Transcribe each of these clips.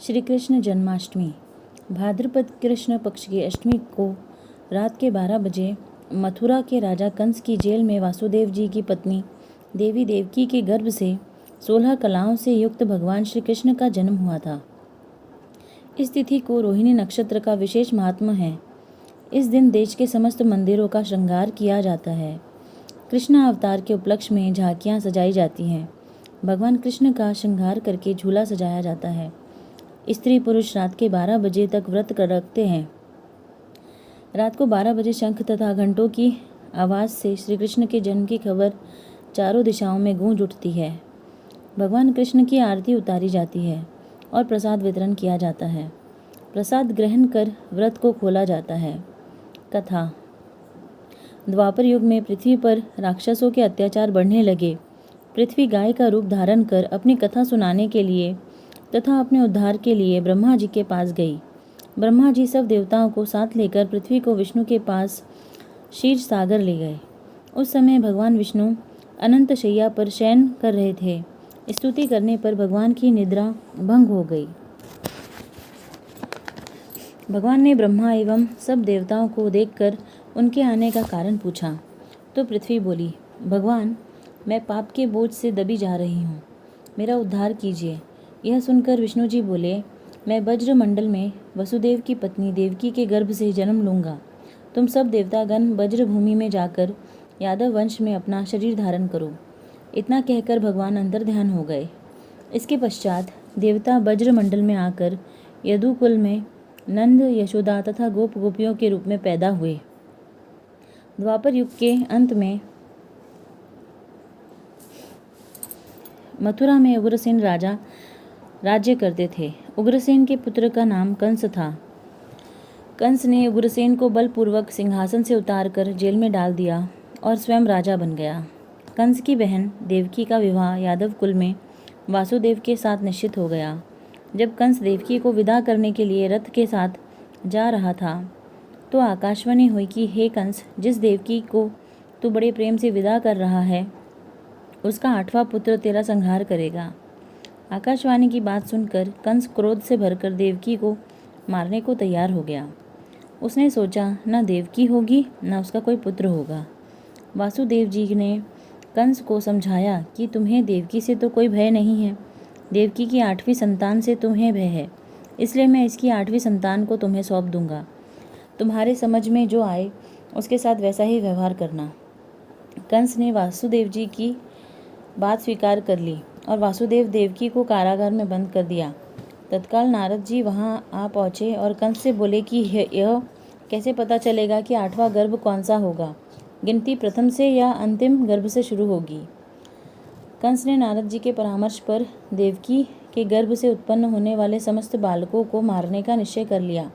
श्री कृष्ण जन्माष्टमी। भाद्रपद कृष्ण पक्ष की अष्टमी को रात के 12 बजे मथुरा के राजा कंस की जेल में वासुदेव जी की पत्नी देवी देवकी के गर्भ से 16 कलाओं से युक्त भगवान श्री कृष्ण का जन्म हुआ था। इस तिथि को रोहिणी नक्षत्र का विशेष महात्म्य है। इस दिन देश के समस्त मंदिरों का श्रृंगार किया जाता है। कृष्ण अवतार के उपलक्ष्य में झांकियाँ सजाई जाती हैं। भगवान कृष्ण का श्रृंगार करके झूला सजाया जाता है। स्त्री पुरुष रात के 12 बजे तक व्रत रखते हैं। रात को 12 बजे शंख तथा घंटों की आवाज़ से श्री कृष्ण के जन्म की खबर चारों दिशाओं में गूंज उठती है। भगवान कृष्ण की आरती उतारी जाती है और प्रसाद वितरण किया जाता है। प्रसाद ग्रहण कर व्रत को खोला जाता है। कथा। द्वापर युग में पृथ्वी पर राक्षसों के अत्याचार बढ़ने लगे। पृथ्वी गाय का रूप धारण कर अपनी कथा सुनाने के लिए तथा अपने उद्धार के लिए ब्रह्मा जी के पास गई। ब्रह्मा जी सब देवताओं को साथ लेकर पृथ्वी को विष्णु के पास क्षीर सागर ले गए। उस समय भगवान विष्णु अनंत शैया पर शयन कर रहे थे। स्तुति करने पर भगवान की निद्रा भंग हो गई। भगवान ने ब्रह्मा एवं सब देवताओं को देखकर उनके आने का कारण पूछा तो पृथ्वी बोली, भगवान, मैं पाप के बोझ से दबी जा रही हूँ, मेरा उद्धार कीजिए। यह सुनकर विष्णु जी बोले, मैं वज्रमंडल में वसुदेव की पत्नी देवकी के गर्भ से जन्म लूँगा। तुम सब देवतागण वज्र भूमि में जाकर यादव वंश में अपना शरीर धारण करो। इतना कहकर भगवान अंतर्ध्यान हो गए। इसके पश्चात देवता वज्रमंडल में आकर यदुकुल में नंद, यशोदा तथा गोप गोपियों के रूप में पैदा हुए। द्वापर युग के अंत में मथुरा में उग्रसेन राजा राज्य करते थे। उग्रसेन के पुत्र का नाम कंस था। कंस ने उग्रसेन को बलपूर्वक सिंहासन से उतारकर जेल में डाल दिया और स्वयं राजा बन गया। कंस की बहन देवकी का विवाह यादव कुल में वासुदेव के साथ निश्चित हो गया। जब कंस देवकी को विदा करने के लिए रथ के साथ जा रहा था तो आकाशवाणी हुई कि हे कंस, जिस देवकी को तू बड़े प्रेम से विदा कर रहा है उसका 8वां पुत्र तेरा संहार करेगा। आकाशवाणी की बात सुनकर कंस क्रोध से भरकर देवकी को मारने को तैयार हो गया। उसने सोचा, न देवकी होगी न उसका कोई पुत्र होगा। वासुदेव जी ने कंस को समझाया कि तुम्हें देवकी से तो कोई भय नहीं है, देवकी की 8वीं संतान से तुम्हें भय है, इसलिए मैं इसकी 8वीं संतान को तुम्हें सौंप दूंगा। तुम्हारे समझ में जो आए उसके साथ वैसा ही व्यवहार करना। कंस ने वासुदेव जी की बात स्वीकार कर ली और वासुदेव देवकी को कारागार में बंद कर दिया। तत्काल नारद जी वहां आ पहुंचे और कंस से बोले कि यह कैसे पता चलेगा कि 8वां गर्भ कौन सा होगा, गिनती प्रथम से या अंतिम गर्भ से शुरू होगी। कंस ने नारद जी के परामर्श पर देवकी के गर्भ से उत्पन्न होने वाले समस्त बालकों को मारने का निश्चय कर लिया।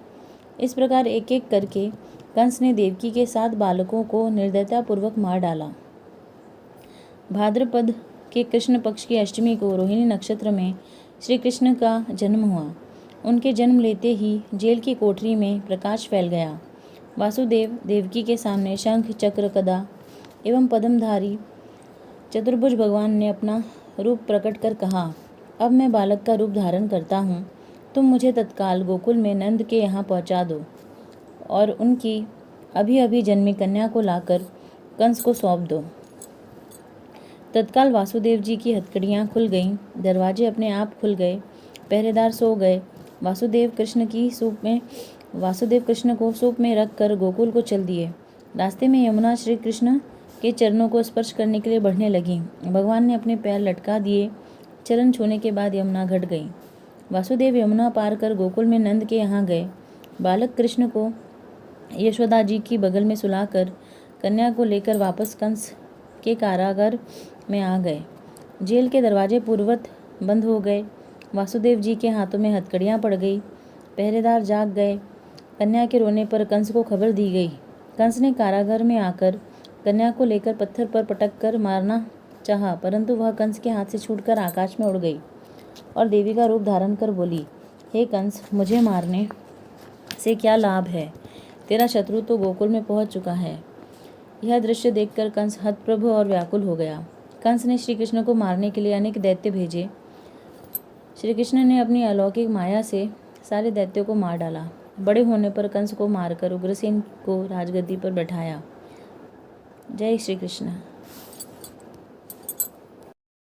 इस प्रकार एक एक करके कंस ने देवकी के 7 बालकों को निर्दयतापूर्वक मार डाला। भाद्रपद के कृष्ण पक्ष की अष्टमी को रोहिणी नक्षत्र में श्री कृष्ण का जन्म हुआ। उनके जन्म लेते ही जेल की कोठरी में प्रकाश फैल गया। वासुदेव देवकी के सामने शंख, चक्र, गदा एवं पद्मधारी चतुर्भुज भगवान ने अपना रूप प्रकट कर कहा, अब मैं बालक का रूप धारण करता हूँ, तुम मुझे तत्काल गोकुल में नंद के यहाँ पहुँचा दो और उनकी अभी अभी जन्मी कन्या को लाकर कंस को सौंप दो। तत्काल वासुदेव जी की हथकड़ियाँ खुल गईं, दरवाजे अपने आप खुल गए, पहरेदार सो गए। वासुदेव कृष्ण को सूप में रख कर गोकुल को चल दिए। रास्ते में यमुना श्री कृष्ण के चरणों को स्पर्श करने के लिए बढ़ने लगी। भगवान ने अपने पैर लटका दिए। चरण छूने के बाद यमुना घट गई। वासुदेव यमुना पार कर गोकुल में नंद के यहाँ गए। बालक कृष्ण को यशोदा जी की बगल में सुलाकर कन्या को लेकर वापस कंस के कारागार में आ गए। जेल के दरवाजे पूर्ववत बंद हो गए। वासुदेव जी के हाथों में हथकड़ियाँ पड़ गई। पहरेदार जाग गए। कन्या के रोने पर कंस को खबर दी गई। कंस ने कारागार में आकर कन्या को लेकर पत्थर पर पटक कर मारना चाहा, परंतु वह कंस के हाथ से छूटकर आकाश में उड़ गई और देवी का रूप धारण कर बोली, हे कंस, मुझे मारने से क्या लाभ है? तेरा शत्रु तो गोकुल में पहुंच चुका है। यह दृश्य देखकर कंस हतप्रभ और व्याकुल हो गया। कंस ने श्री कृष्ण को मारने के लिए अनेक दैत्य भेजे। श्री कृष्ण ने अपनी अलौकिक माया से सारे दैत्यों को मार डाला। बड़े होने पर कंस को मारकर उग्रसेन को राजगद्दी पर बैठाया। जय श्री कृष्ण।